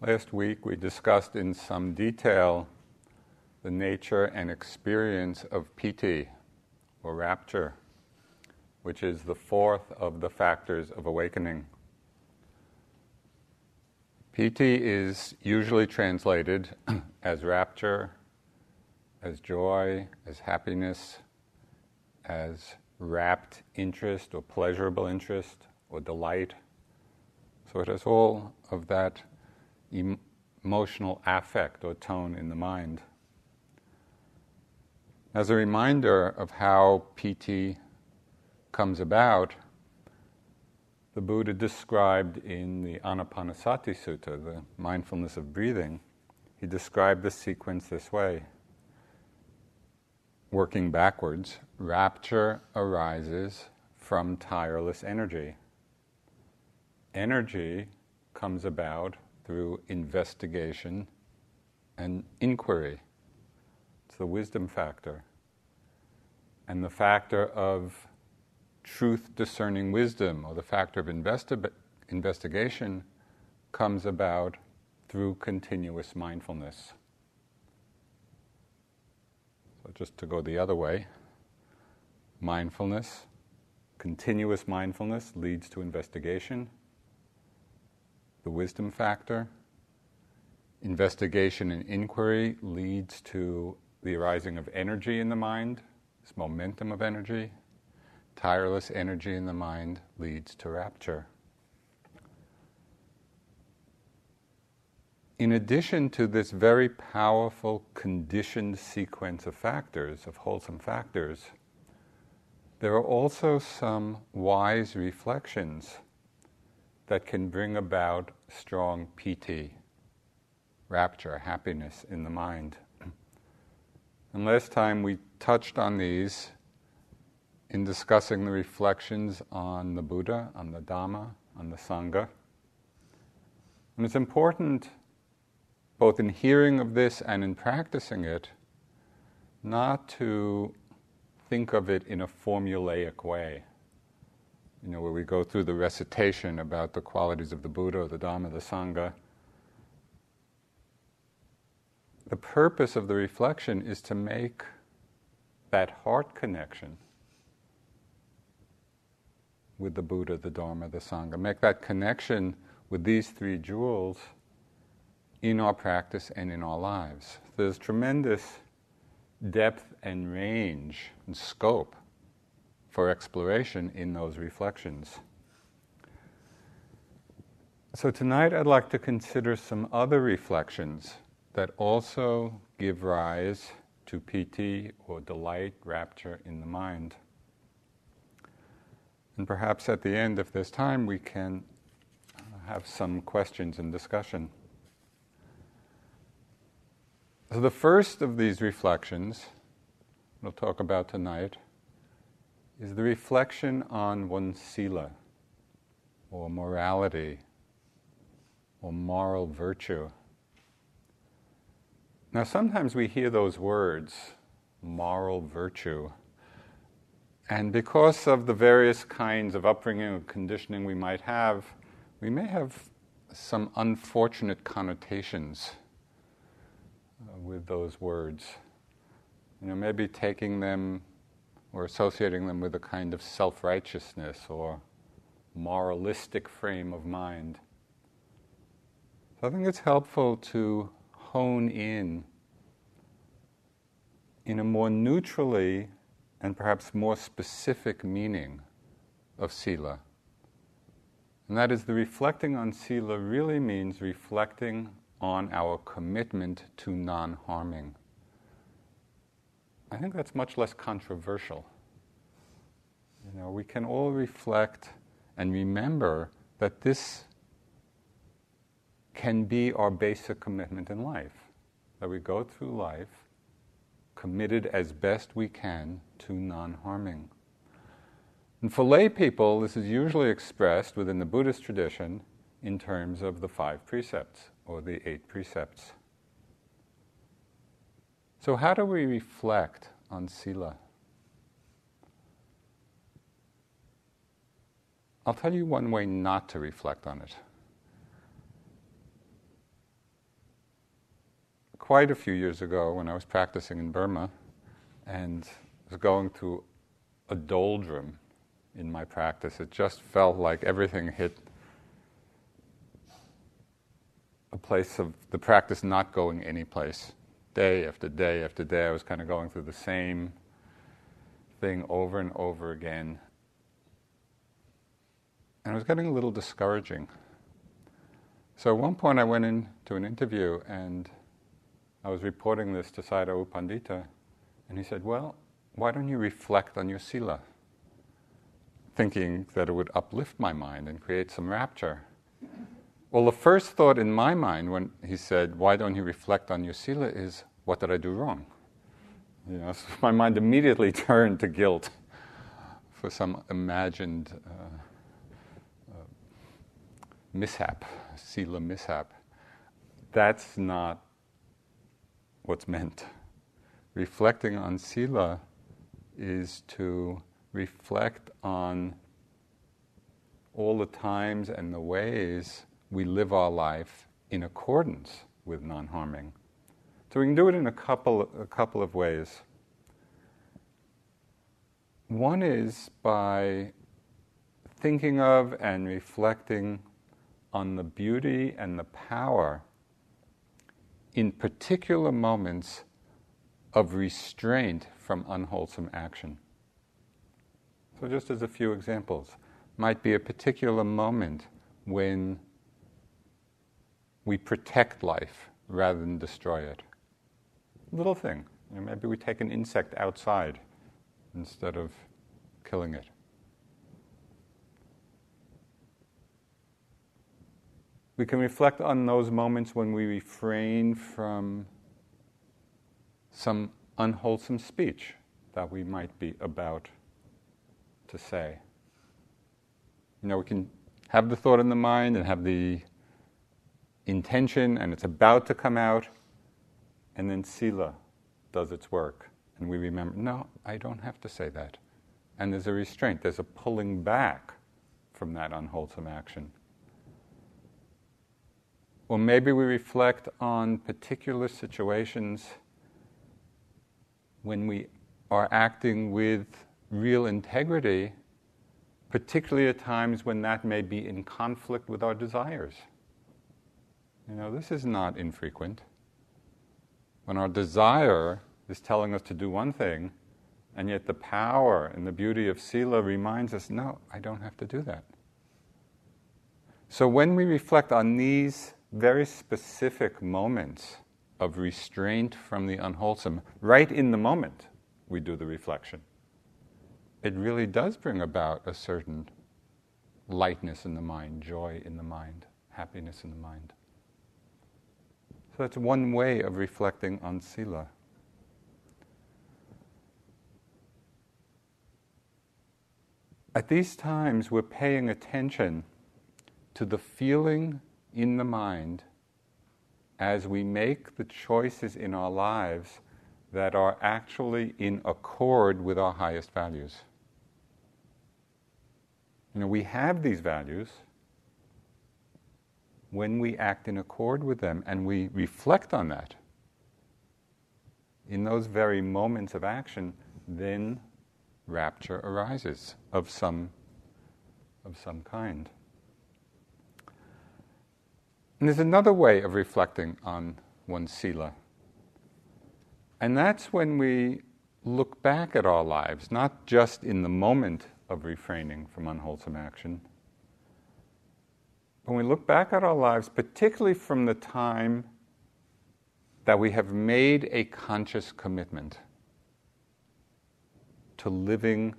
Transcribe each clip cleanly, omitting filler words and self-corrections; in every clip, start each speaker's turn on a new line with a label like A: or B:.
A: Last week we discussed in some detail the nature and experience of piti, or rapture, which is the fourth of the factors of awakening. Piti is usually translated as rapture, as joy, as happiness, as rapt interest or pleasurable interest or delight. So it has all of that emotional affect or tone in the mind. As a reminder of how piti comes about, the Buddha described in the Anapanasati Sutta, the mindfulness of breathing, he described the sequence this way. Working backwards, rapture arises from tireless energy. Energy comes about through investigation and inquiry. It's the wisdom factor. And the factor of truth-discerning wisdom, or the factor of investigation, comes about through continuous mindfulness. So just to go the other way, mindfulness, continuous mindfulness leads to investigation, the wisdom factor. Investigation and inquiry leads to the arising of energy in the mind, this momentum of energy. Tireless energy in the mind leads to rapture. In addition to this very powerful conditioned sequence of factors, of wholesome factors, there are also some wise reflections that can bring about strong piti, rapture, happiness in the mind. And last time we touched on these in discussing the reflections on the Buddha, on the Dhamma, on the Sangha. And it's important, both in hearing of this and in practicing it, not to think of it in a formulaic way. Where we go through the recitation about the qualities of the Buddha, or the Dhamma, the Sangha. The purpose of the reflection is to make that heart connection with the Buddha, the Dharma, the Sangha. Make that connection with these three jewels in our practice and in our lives. There's tremendous depth and range and scope for exploration in those reflections. So tonight I'd like to consider some other reflections that also give rise to piti, or delight, rapture in the mind. And perhaps at the end, if there's time, we can have some questions and discussion. So the first of these reflections we'll talk about tonight is the reflection on one's sila, or morality, or moral virtue. Now sometimes we hear those words, moral virtue, and because of the various kinds of upbringing or conditioning we may have some unfortunate connotations with those words. Maybe taking them or associating them with a kind of self-righteousness or moralistic frame of mind. So I think it's helpful to hone in a more neutrally and perhaps more specific meaning of sila. And that is, the reflecting on sila really means reflecting on our commitment to non-harming. I think that's much less controversial. We can all reflect and remember that this can be our basic commitment in life, that we go through life committed as best we can to non-harming. And for lay people, this is usually expressed within the Buddhist tradition in terms of the 5 precepts, or the 8 precepts. So how do we reflect on sila? I'll tell you one way not to reflect on it. quite a few years ago when I was practicing in Burma and was going through a doldrum in my practice. It just felt like everything hit a place of the practice not going anyplace. Day after day after day, I was kind of going through the same thing over and over again. And it was getting a little discouraging. So at one point I went into an interview and I was reporting this to Sayadaw U Pandita, and he said, well, why don't you reflect on your sila? Thinking that it would uplift my mind and create some rapture. Well, the first thought in my mind when he said, why don't you reflect on your sila, is, what did I do wrong? So my mind immediately turned to guilt for some imagined mishap, sila mishap. That's not what's meant. Reflecting on sila is to reflect on all the times and the ways we live our life in accordance with non-harming. So we can do it in a couple of ways. One is by thinking of and reflecting on the beauty and the power in particular moments of restraint from unwholesome action. So just as a few examples, might be a particular moment when we protect life rather than destroy it. Little thing. Maybe we take an insect outside instead of killing it. We can reflect on those moments when we refrain from some unwholesome speech that we might be about to say. We can have the thought in the mind and have the intention, and it's about to come out, and then sila does its work. And we remember, no, I don't have to say that. And there's a restraint, there's a pulling back from that unwholesome action. Or maybe we reflect on particular situations when we are acting with real integrity, particularly at times when that may be in conflict with our desires. This is not infrequent. When our desire is telling us to do one thing, and yet the power and the beauty of sila reminds us, no, I don't have to do that. So when we reflect on these very specific moments of restraint from the unwholesome, right in the moment we do the reflection, it really does bring about a certain lightness in the mind, joy in the mind, happiness in the mind. So that's one way of reflecting on sila. At these times, we're paying attention to the feeling in the mind as we make the choices in our lives that are actually in accord with our highest values. We have these values. When we act in accord with them and we reflect on that, in those very moments of action, then rapture arises of some kind. And there's another way of reflecting on one's sila. And that's when we look back at our lives, not just in the moment of refraining from unwholesome action. When we look back at our lives, particularly from the time that we have made a conscious commitment to living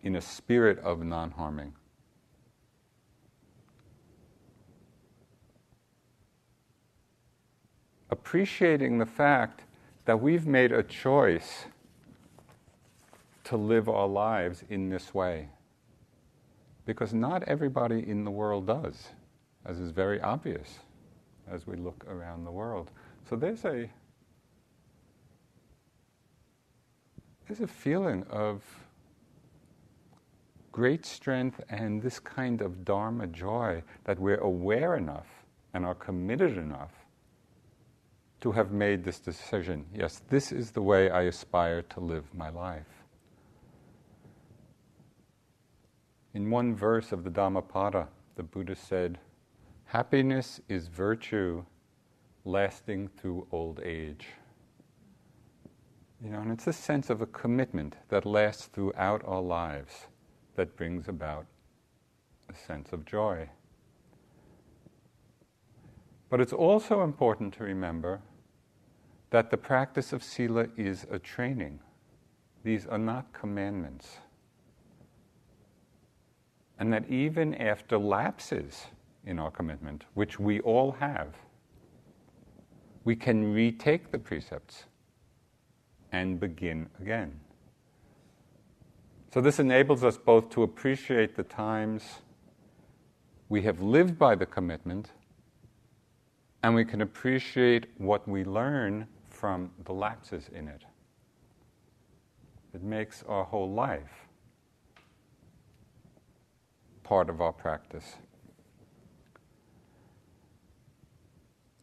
A: in a spirit of non-harming. Appreciating the fact that we've made a choice to live our lives in this way. Because not everybody in the world does, as is very obvious as we look around the world. So there's a feeling of great strength and this kind of dharma joy that we're aware enough and are committed enough to have made this decision. Yes, this is the way I aspire to live my life. In one verse of the Dhammapada, the Buddha said, "Happiness is virtue lasting through old age." And it's a sense of a commitment that lasts throughout our lives that brings about a sense of joy. But it's also important to remember that the practice of sila is a training. These are not commandments. And that even after lapses in our commitment, which we all have, we can retake the precepts and begin again. So this enables us both to appreciate the times we have lived by the commitment, and we can appreciate what we learn from the lapses in it. It makes our whole life part of our practice.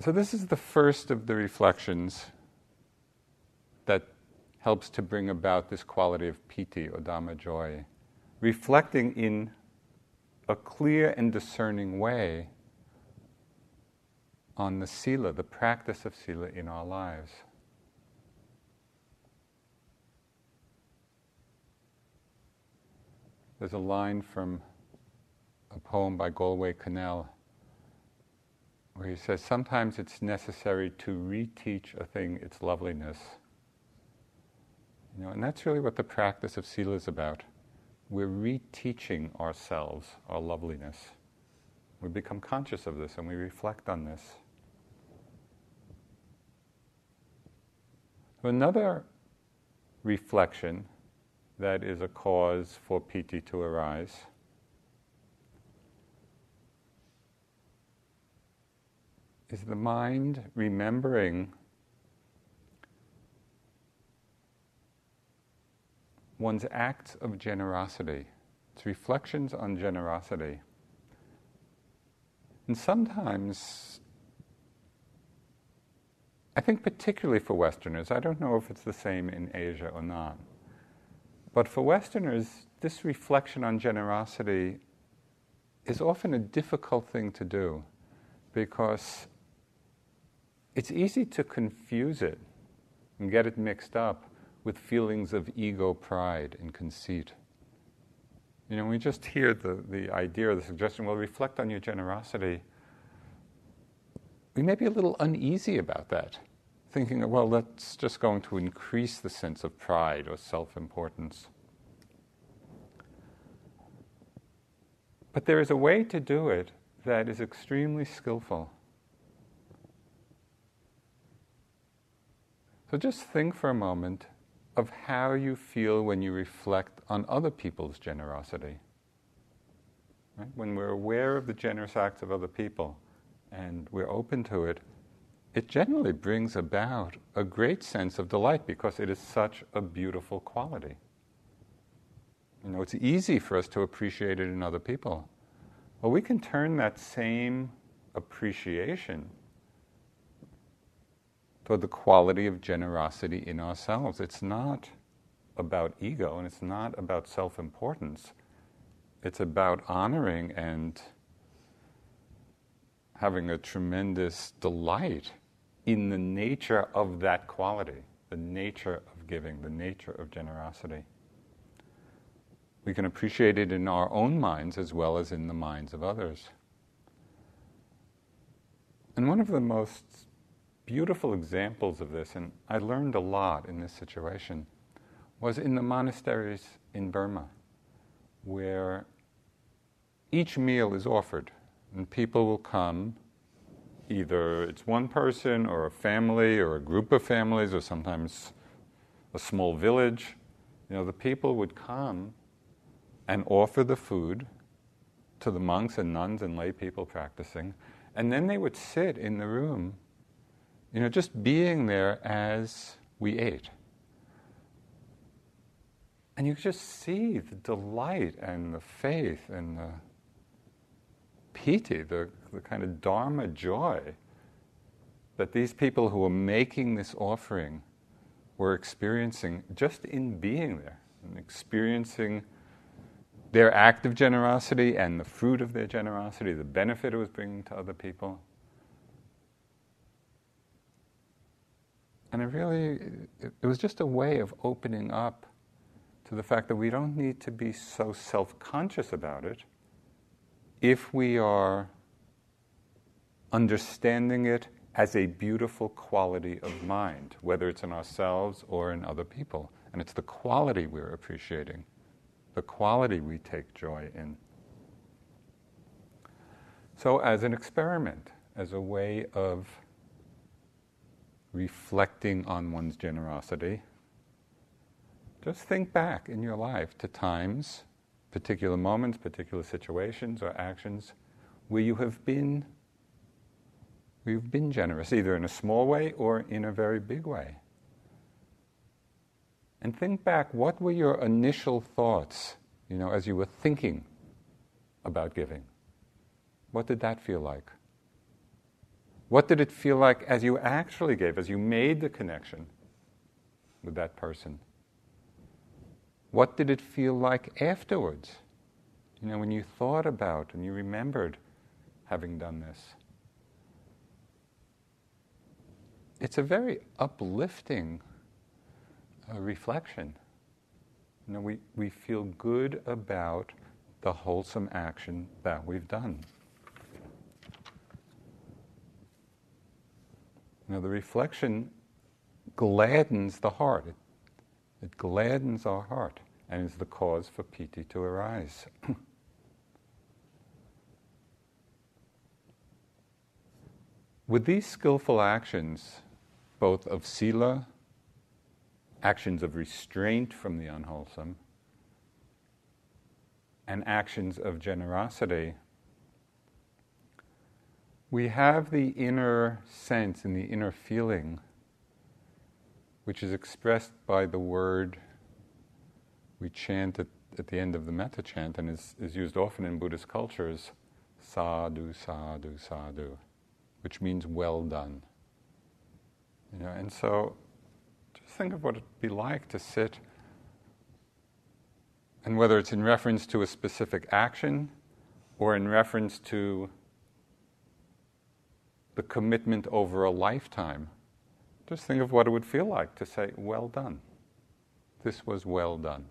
A: So this is the first of the reflections that helps to bring about this quality of piti, or Dhamma joy, reflecting in a clear and discerning way on the sila, the practice of sila in our lives. There's a line from a poem by Galway Connell where he says, "Sometimes it's necessary to reteach a thing its loveliness." And that's really what the practice of sila is about. We're reteaching ourselves our loveliness. We become conscious of this and we reflect on this. Another reflection that is a cause for piti to arise is the mind remembering one's acts of generosity. It's reflections on generosity. And sometimes, I think particularly for Westerners, I don't know if it's the same in Asia or not, but for Westerners, this reflection on generosity is often a difficult thing to do because it's easy to confuse it and get it mixed up with feelings of ego, pride, and conceit. We just hear the idea or the suggestion, well, reflect on your generosity. We may be a little uneasy about that, thinking, well, that's just going to increase the sense of pride or self-importance. But there is a way to do it that is extremely skillful. So just think for a moment of how you feel when you reflect on other people's generosity. Right? When we're aware of the generous acts of other people and we're open to it, it generally brings about a great sense of delight because it is such a beautiful quality. It's easy for us to appreciate it in other people. Well, we can turn that same appreciation toward the quality of generosity in ourselves. It's not about ego and it's not about self-importance. It's about honoring and having a tremendous delight in the nature of that quality, the nature of giving, the nature of generosity. We can appreciate it in our own minds as well as in the minds of others. And one of the most beautiful examples of this, and I learned a lot in this situation, was in the monasteries in Burma, where each meal is offered, and people will come, either it's one person or a family or a group of families or sometimes a small village. The people would come and offer the food to the monks and nuns and lay people practicing, and then they would sit in the room just being there as we ate. And you just see the delight and the faith and the piti, the kind of Dharma joy that these people who were making this offering were experiencing just in being there, and experiencing their act of generosity and the fruit of their generosity, the benefit it was bringing to other people. And it was just a way of opening up to the fact that we don't need to be so self-conscious about it if we are understanding it as a beautiful quality of mind, whether it's in ourselves or in other people. And it's the quality we're appreciating, the quality we take joy in. So as an experiment, as a way of reflecting on one's generosity, just think back in your life to times, particular moments, particular situations or actions where you've been generous, either in a small way or in a very big way. And think back, what were your initial thoughts, as you were thinking about giving? What did that feel like? What did it feel like as you actually gave, as you made the connection with that person? What did it feel like afterwards? When you thought about and you remembered having done this. It's a very uplifting reflection. We feel good about the wholesome action that we've done. The reflection gladdens the heart. It gladdens our heart and is the cause for piti to arise. With these skillful actions, both of sila, actions of restraint from the unwholesome, and actions of generosity, we have the inner sense and the inner feeling which is expressed by the word we chant at the end of the metta chant and is used often in Buddhist cultures, sadhu, sadhu, sadhu, which means well done. And so just think of what it'd be like to sit, and whether it's in reference to a specific action or in reference to the commitment over a lifetime, just think of what it would feel like to say, well done. This was well done.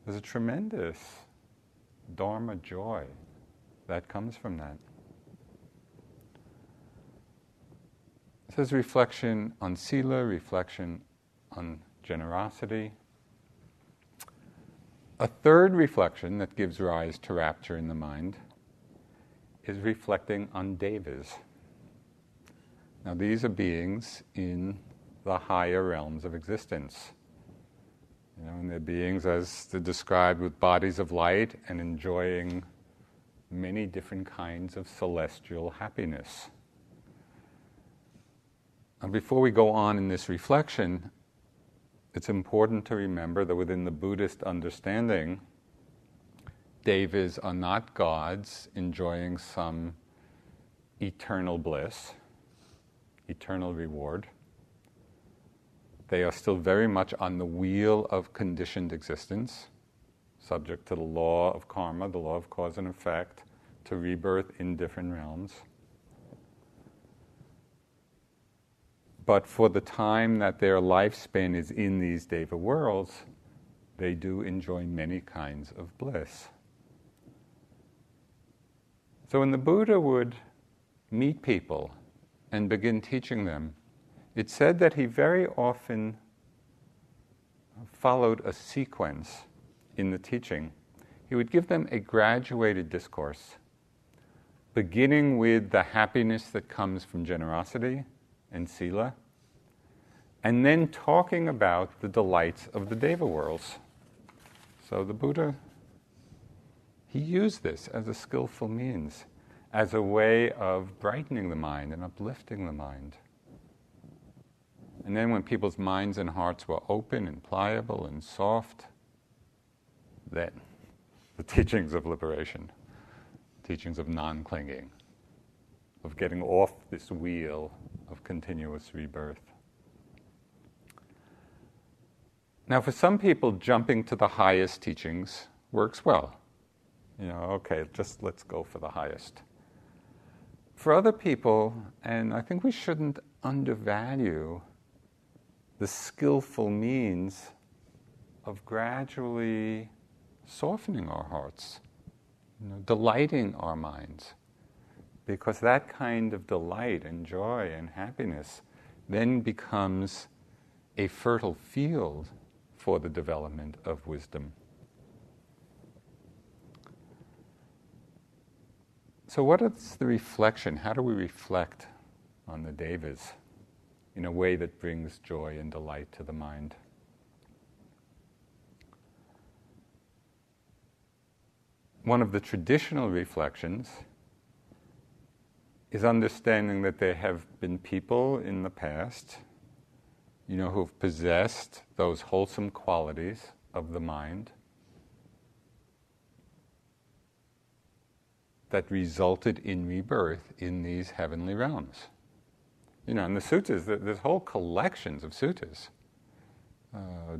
A: There's a tremendous dharma joy that comes from that. This is reflection on sila, reflection on generosity. A third reflection that gives rise to rapture in the mind is reflecting on devas. Now these are beings in the higher realms of existence. And they're beings as they're described with bodies of light and enjoying many different kinds of celestial happiness. And before we go on in this reflection, it's important to remember that within the Buddhist understanding, devas are not gods enjoying some eternal bliss, eternal reward. They are still very much on the wheel of conditioned existence, subject to the law of karma, the law of cause and effect, to rebirth in different realms. But for the time that their lifespan is in these deva worlds, they do enjoy many kinds of bliss. So when the Buddha would meet people and begin teaching them, it's said that he very often followed a sequence in the teaching. He would give them a graduated discourse, beginning with the happiness that comes from generosity and sila, and then talking about the delights of the deva worlds. So the Buddha, he used this as a skillful means, as a way of brightening the mind and uplifting the mind. And then when people's minds and hearts were open and pliable and soft, then the teachings of liberation, teachings of non-clinging, of getting off this wheel of continuous rebirth. Now, for some people, jumping to the highest teachings works well. Okay, just let's go for the highest. For other people, and I think we shouldn't undervalue the skillful means of gradually softening our hearts, delighting our minds, because that kind of delight and joy and happiness then becomes a fertile field for the development of wisdom. So what is the reflection? How do we reflect on the devas in a way that brings joy and delight to the mind? One of the traditional reflections is understanding that there have been people in the past, who've possessed those wholesome qualities of the mind that resulted in rebirth in these heavenly realms. In the suttas, there's whole collections of suttas.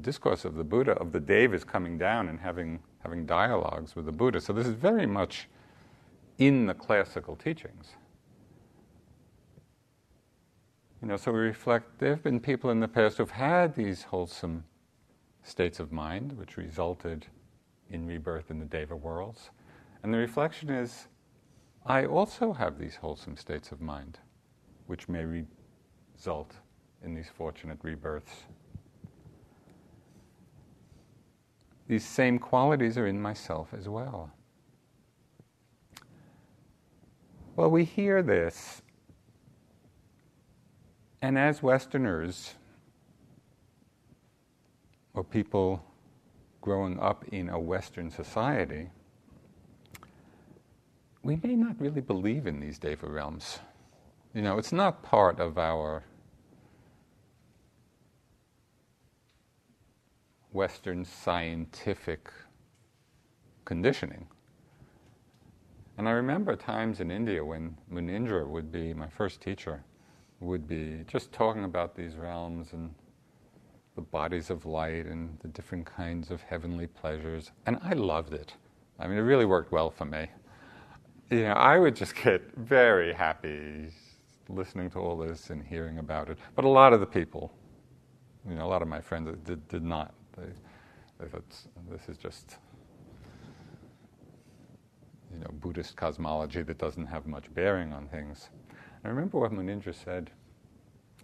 A: Discourse of the Buddha, of the devas coming down and having dialogues with the Buddha. So this is very much in the classical teachings. So we reflect, there have been people in the past who've had these wholesome states of mind, which resulted in rebirth in the deva worlds. And the reflection is, I also have these wholesome states of mind, which may result in these fortunate rebirths. These same qualities are in myself as well. Well, we hear this, and as Westerners, or people growing up in a Western society, we may not really believe in these deva realms. It's not part of our Western scientific conditioning. And I remember times in India when Munindra would be, my first teacher, would be just talking about these realms and the bodies of light and the different kinds of heavenly pleasures. And I loved it. It really worked well for me. I would just get very happy listening to all this and hearing about it. But a lot of the people, a lot of my friends did not. They thought, this is just, Buddhist cosmology that doesn't have much bearing on things. I remember what Munindra said.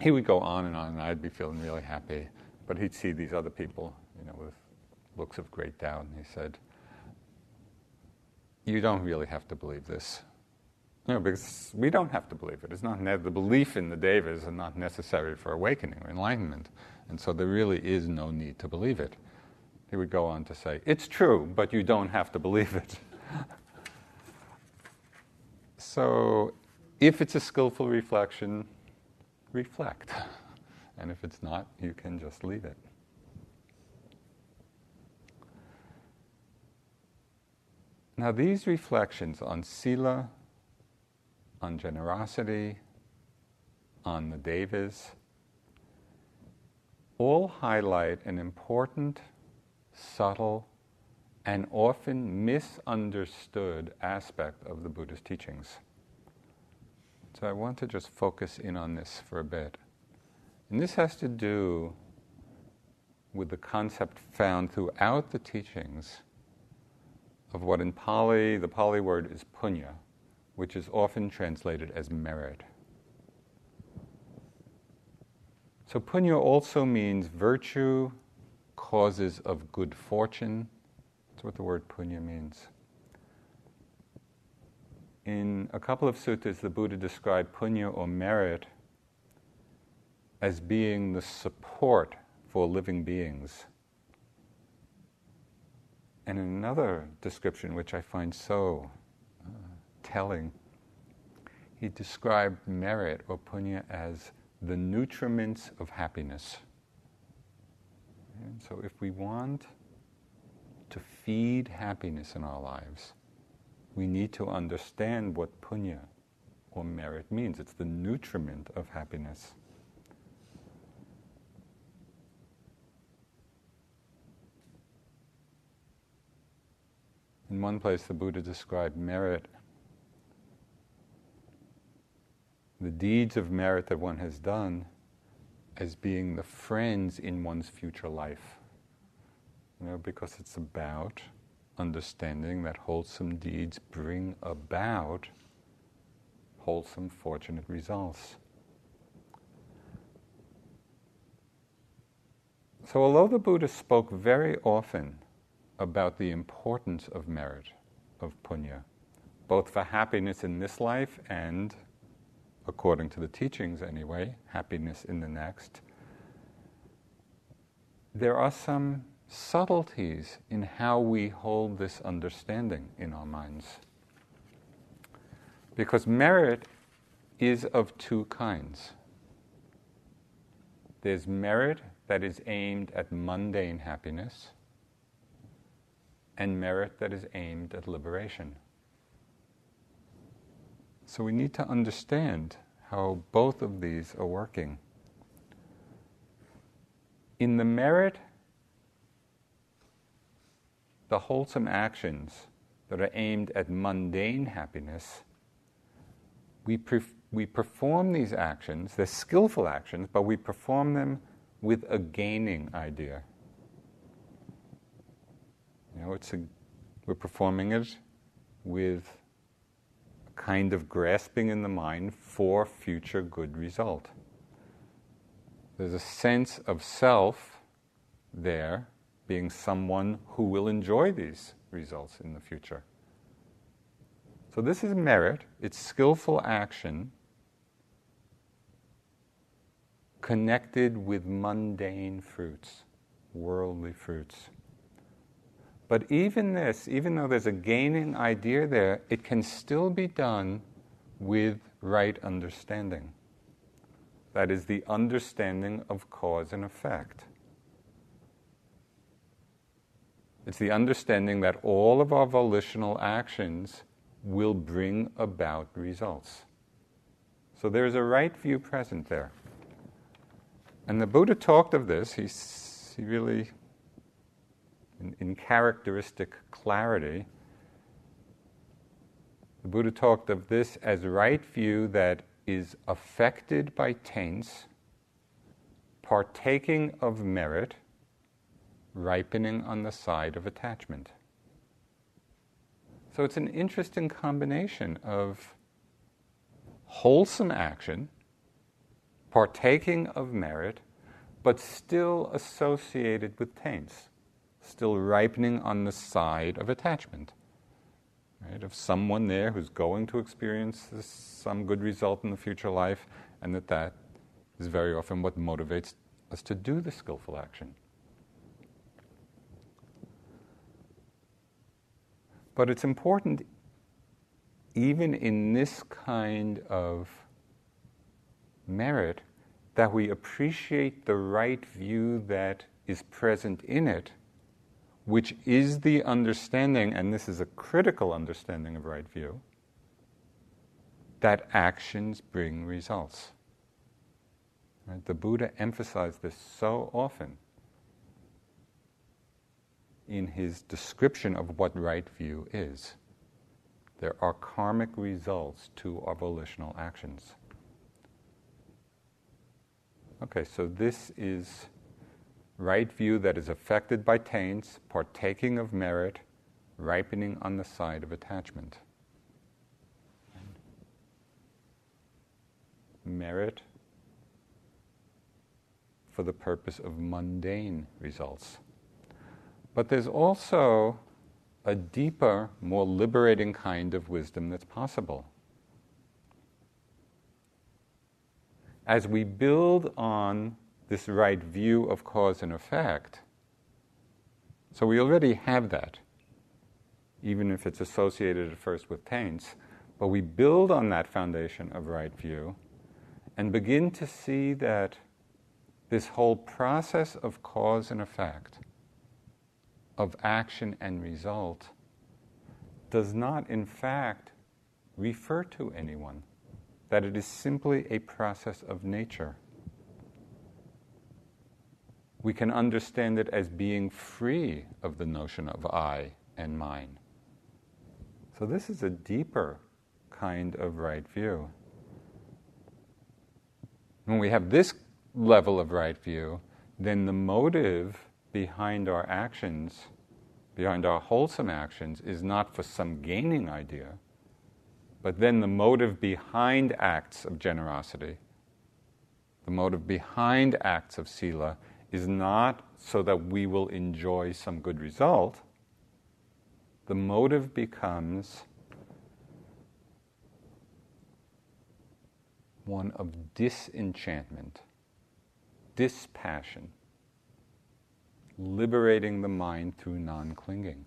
A: He would go on, and I'd be feeling really happy. But he'd see these other people, with looks of great doubt, and he said, you don't really have to believe this. Because we don't have to believe it. It's not the belief in the devas are not necessary for awakening or enlightenment. And so there really is no need to believe it. He would go on to say, it's true, but you don't have to believe it. So if it's a skillful reflection, reflect. And if it's not, you can just leave it. Now these reflections on sila, on generosity, on the devas, all highlight an important, subtle, and often misunderstood aspect of the Buddha's teachings. So I want to just focus in on this for a bit. And this has to do with the concept found throughout the teachings of what in Pali, the Pali word is punya, which is often translated as merit. So punya also means virtue, causes of good fortune. That's what the word punya means. In a couple of suttas, the Buddha described punya or merit as being the support for living beings. And in another description, which I find so telling, he described merit or punya as the nutriments of happiness. And so if we want to feed happiness in our lives, we need to understand what punya or merit means. It's the nutriment of happiness. In one place, the Buddha described merit, the deeds of merit that one has done, as being the friends in one's future life. Because it's about understanding that wholesome deeds bring about wholesome, fortunate results. So although the Buddha spoke very often about the importance of merit, of punya, both for happiness in this life and, according to the teachings anyway, happiness in the next, there are some subtleties in how we hold this understanding in our minds. Because merit is of two kinds. There's merit that is aimed at mundane happiness, and merit that is aimed at liberation. So we need to understand how both of these are working. In the merit, the wholesome actions that are aimed at mundane happiness, we perform these actions, they're skillful actions, but we perform them with a gaining idea. We're performing it with a kind of grasping in the mind for future good result. There's a sense of self there, being someone who will enjoy these results in the future. So this is merit. It's skillful action connected with mundane fruits, worldly fruits. But even this, even though there's a gaining idea there, it can still be done with right understanding. That is the understanding of cause and effect. It's the understanding that all of our volitional actions will bring about results. So there's a right view present there. And the Buddha talked of this, he really, in characteristic clarity, the Buddha talked of this as right view that is affected by taints, partaking of merit, ripening on the side of attachment. So it's an interesting combination of wholesome action, partaking of merit, but still associated with taints, still ripening on the side of attachment. Right? Of someone there who's going to experience some good result in the future life, and that is very often what motivates us to do the skillful action. But it's important, even in this kind of merit, that we appreciate the right view that is present in it, which is the understanding, and this is a critical understanding of right view, that actions bring results. Right? The Buddha emphasized this so often in his description of what right view is. There are karmic results to our volitional actions. Okay, so this is right view that is affected by taints, partaking of merit, ripening on the side of attachment. Merit for the purpose of mundane results. But there's also a deeper, more liberating kind of wisdom that's possible. As we build on this right view of cause and effect, so we already have that, even if it's associated at first with taints, but we build on that foundation of right view and begin to see that this whole process of cause and effect, of action and result, does not in fact refer to anyone. that it is simply a process of nature. We can understand it as being free of the notion of I and mine. So this is a deeper kind of right view. When we have this level of right view, then the motive behind our actions, behind our wholesome actions, is not for some gaining idea, but then the motive behind acts of generosity, the motive behind acts of sila, is not so that we will enjoy some good result. The motive becomes one of disenchantment, dispassion, liberating the mind through non-clinging.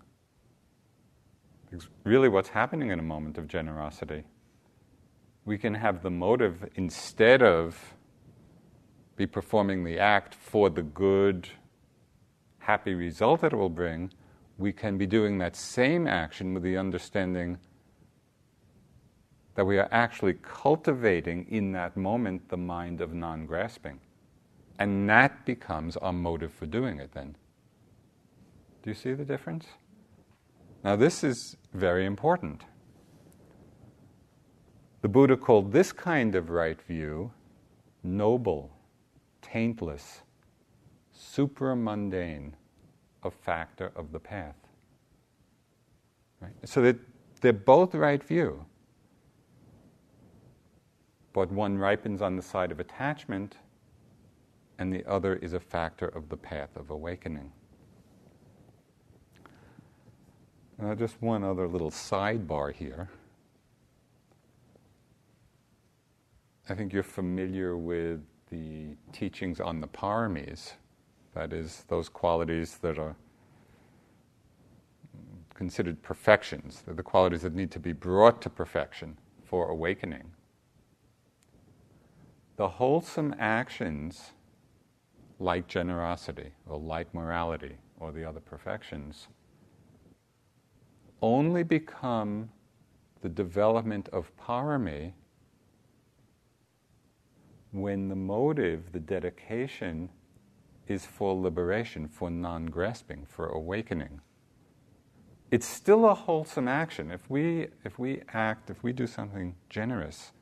A: Because really what's happening in a moment of generosity, we can have the motive, instead of be performing the act for the good, happy result that it will bring, we can be doing that same action with the understanding that we are actually cultivating in that moment the mind of non-grasping. And that becomes our motive for doing it then. Do you see the difference? Now this is very important. The Buddha called this kind of right view noble, taintless, supramundane, a factor of the path. Right? So that they're both right view, but one ripens on the side of attachment and the other is a factor of the path of awakening. Just one other little sidebar here. I think you're familiar with the teachings on the paramis, that is, those qualities that are considered perfections. They're the qualities that need to be brought to perfection for awakening. The wholesome actions, like generosity or like morality or the other perfections, only become the development of parami when the motive, the dedication, is for liberation, for non-grasping, for awakening. It's still a wholesome action. If we do something generous,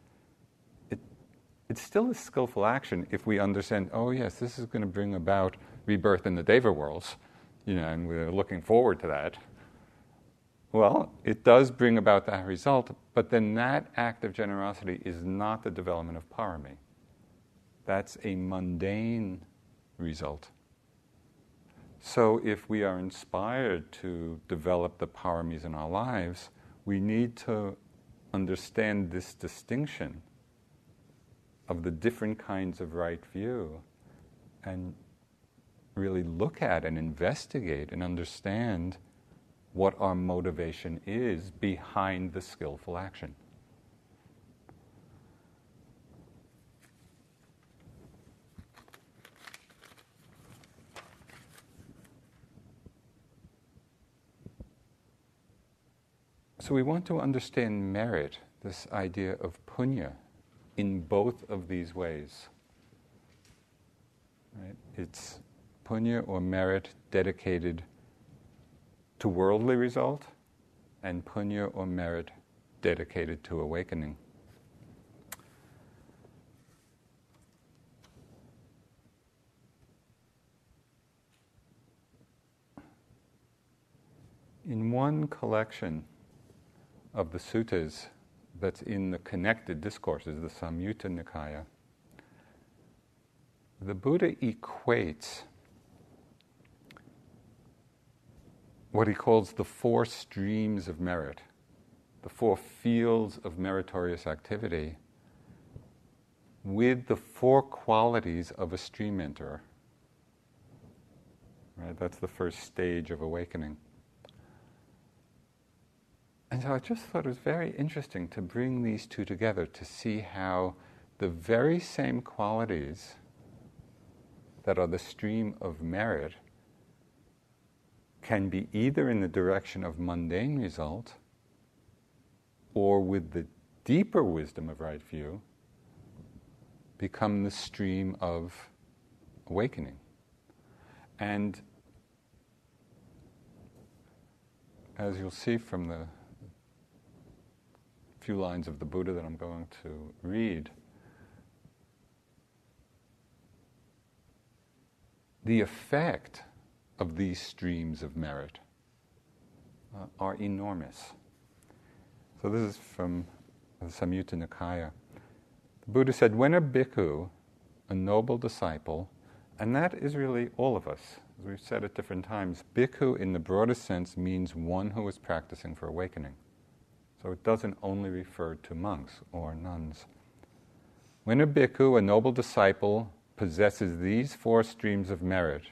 A: it's still a skillful action if we understand, oh yes, this is going to bring about rebirth in the Deva worlds, and we're looking forward to that. Well, it does bring about that result, but then that act of generosity is not the development of parami. That's a mundane result. So if we are inspired to develop the paramis in our lives, we need to understand this distinction of the different kinds of right view and really look at and investigate and understand what our motivation is behind the skillful action. So we want to understand merit, this idea of punya, in both of these ways. Right? It's punya or merit dedicated to worldly result, and punya or merit dedicated to awakening. In one collection of the suttas that's in the connected discourses, the Samyutta Nikaya, the Buddha equates what he calls the 4 streams of merit, the 4 fields of meritorious activity, with the 4 qualities of a stream enterer. Right? That's the first stage of awakening. And so I just thought it was very interesting to bring these two together to see how the very same qualities that are the stream of merit can be either in the direction of mundane result or with the deeper wisdom of right view become the stream of awakening. And as you'll see from the few lines of the Buddha that I'm going to read, the effect of these streams of merit are enormous. So this is from the Samyutta Nikaya. The Buddha said, when a bhikkhu, a noble disciple, and that is really all of us, as we've said at different times, bhikkhu in the broadest sense means one who is practicing for awakening. So it doesn't only refer to monks or nuns. When a bhikkhu, a noble disciple, possesses these 4 streams of merit,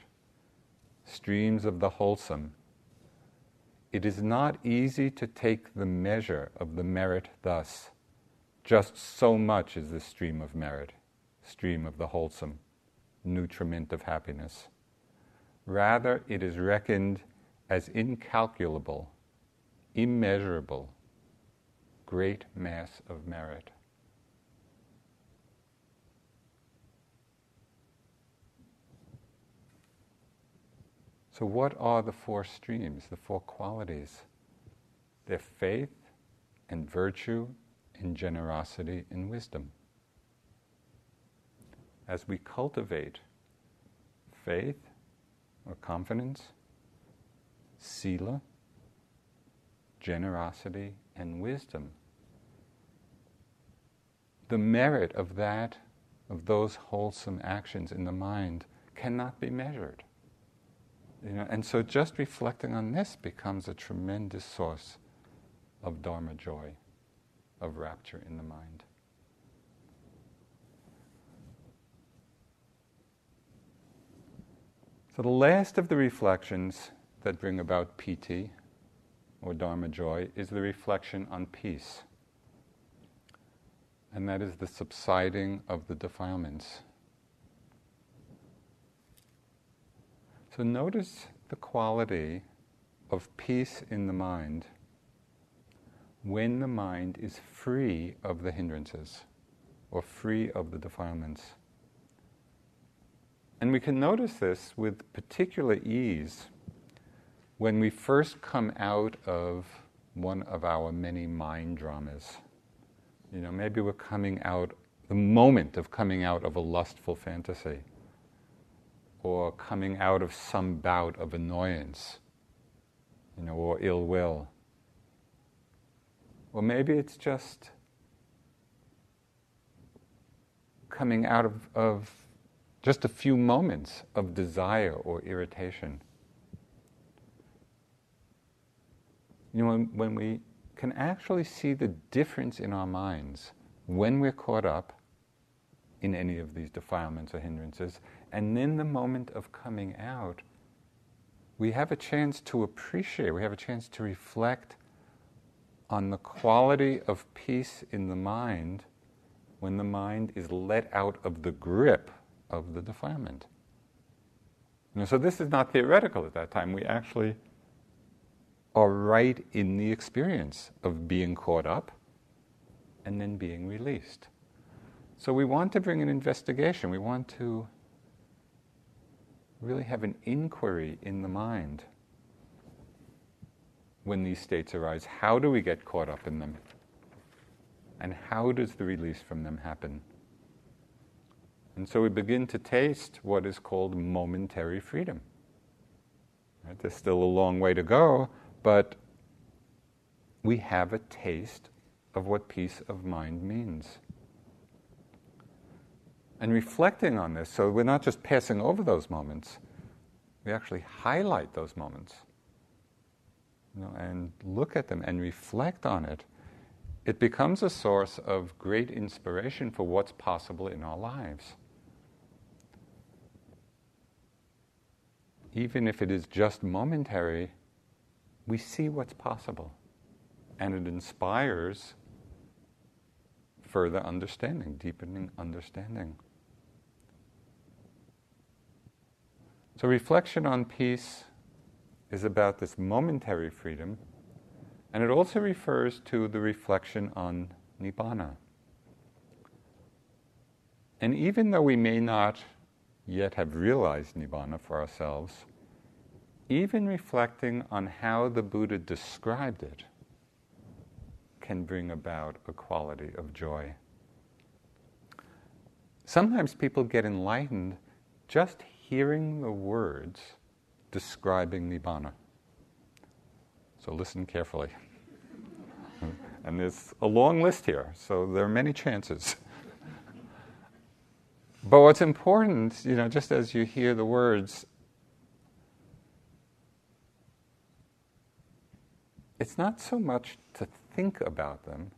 A: streams of the wholesome, it is not easy to take the measure of the merit thus. Just so much is this stream of merit, stream of the wholesome, nutriment of happiness. Rather, it is reckoned as incalculable, immeasurable, great mass of merit. So what are the 4 streams, the 4 qualities? They're faith and virtue and generosity and wisdom. As we cultivate faith or confidence, sila, generosity and wisdom, the merit of those wholesome actions in the mind cannot be measured. And so just reflecting on this becomes a tremendous source of Dharma joy, of rapture in the mind. So the last of the reflections that bring about piti, or Dharma joy, is the reflection on peace. And that is the subsiding of the defilements. So notice the quality of peace in the mind when the mind is free of the hindrances or free of the defilements. And we can notice this with particular ease when we first come out of one of our many mind dramas. Maybe we're coming out, the moment of coming out of a lustful fantasy, or coming out of some bout of annoyance, or ill will. Or maybe it's just coming out of just a few moments of desire or irritation. When we can actually see the difference in our minds when we're caught up in any of these defilements or hindrances, and then the moment of coming out, we have a chance to appreciate, we have a chance to reflect on the quality of peace in the mind when the mind is let out of the grip of the defilement. So this is not theoretical at that time. We actually are right in the experience of being caught up and then being released. So we want to bring an investigation. We want to really have an inquiry in the mind when these states arise. How do we get caught up in them? And how does the release from them happen? And so we begin to taste what is called momentary freedom. Right? There's still a long way to go, but we have a taste of what peace of mind means. And reflecting on this, so we're not just passing over those moments, we actually highlight those moments, and look at them and reflect on it. It becomes a source of great inspiration for what's possible in our lives. Even if it is just momentary, we see what's possible, and it inspires further understanding, deepening understanding. So reflection on peace is about this momentary freedom, and it also refers to the reflection on nibbana. And even though we may not yet have realized Nibbana for ourselves, even reflecting on how the Buddha described it can bring about a quality of joy. Sometimes people get enlightened just hearing the words describing Nibbana. So listen carefully. And there's a long list here, so there are many chances. But what's important, just as you hear the words, it's not so much to think about them,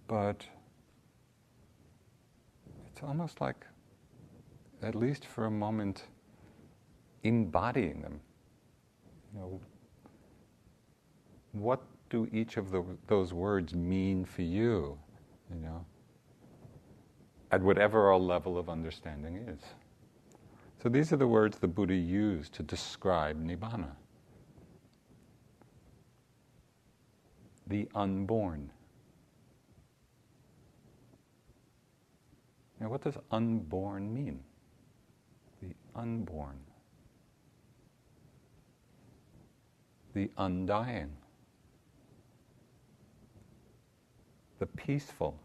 A: but it's almost like, at least for a moment, embodying them. What do each of those words mean for you? At whatever our level of understanding is. So these are the words the Buddha used to describe Nibbana. The unborn. Now, what does unborn mean? The unborn. The undying. The peaceful.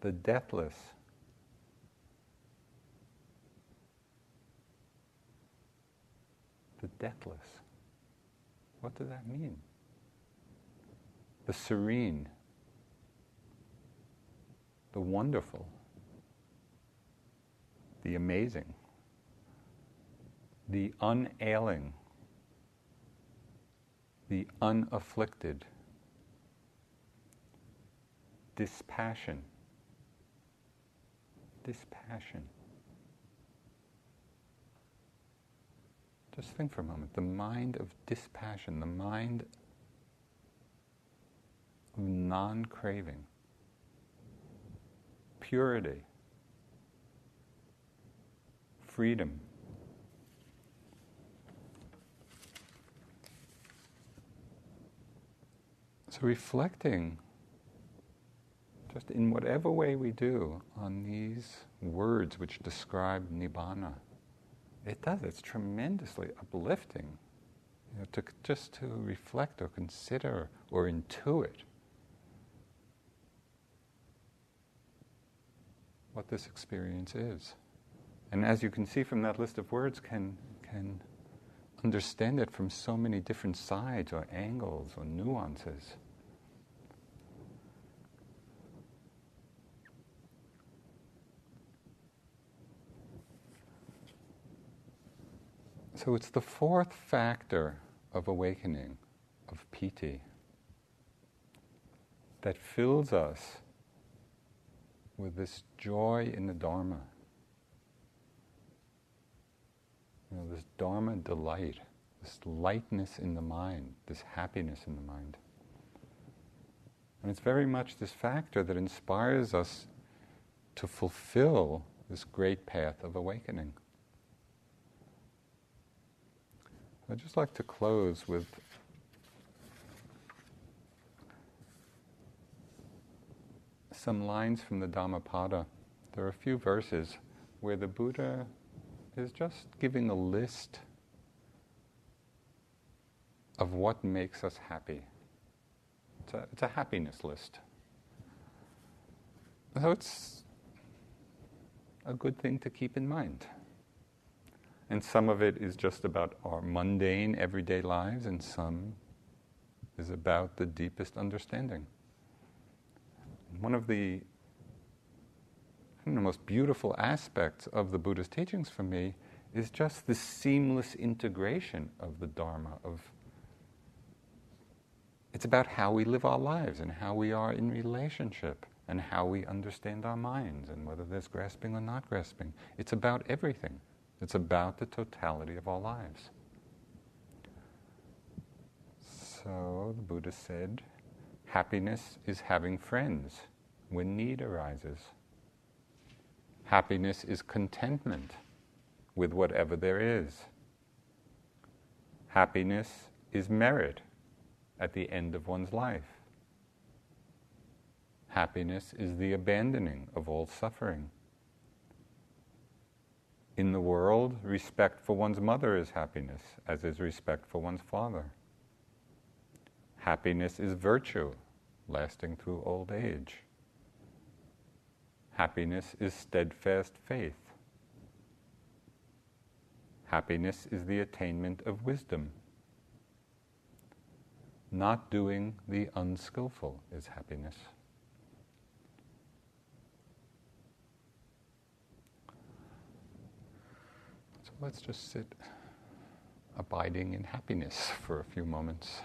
A: The deathless. The deathless. What does that mean? The serene. The wonderful. The amazing. The unailing. The unafflicted. Dispassion. Dispassion. Just think for a moment. The mind of dispassion, the mind of non-craving, purity, freedom. So reflecting, just in whatever way we do, on these words which describe Nibbana, it's tremendously uplifting, just to reflect or consider or intuit what this experience is. And as you can see from that list of words, can understand it from so many different sides or angles or nuances. So it's the fourth factor of awakening, of piti, that fills us with this joy in the Dharma. This Dharma delight, this lightness in the mind, this happiness in the mind. And it's very much this factor that inspires us to fulfill this great path of awakening. I'd just like to close with some lines from the Dhammapada. There are a few verses where the Buddha is just giving a list of what makes us happy. It's a happiness list. So it's a good thing to keep in mind. And some of it is just about our mundane, everyday lives, and some is about the deepest understanding. One of the most beautiful aspects of the Buddha's teachings for me is just the seamless integration of the Dharma. It's about how we live our lives and how we are in relationship and how we understand our minds and whether there's grasping or not grasping. It's about everything. It's about the totality of our lives. So the Buddha said, happiness is having friends when need arises. Happiness is contentment with whatever there is. Happiness is merit at the end of one's life. Happiness is the abandoning of all suffering. In the world, respect for one's mother is happiness, as is respect for one's father. Happiness is virtue, lasting through old age. Happiness is steadfast faith. Happiness is the attainment of wisdom. Not doing the unskillful is happiness. So let's just sit abiding in happiness for a few moments.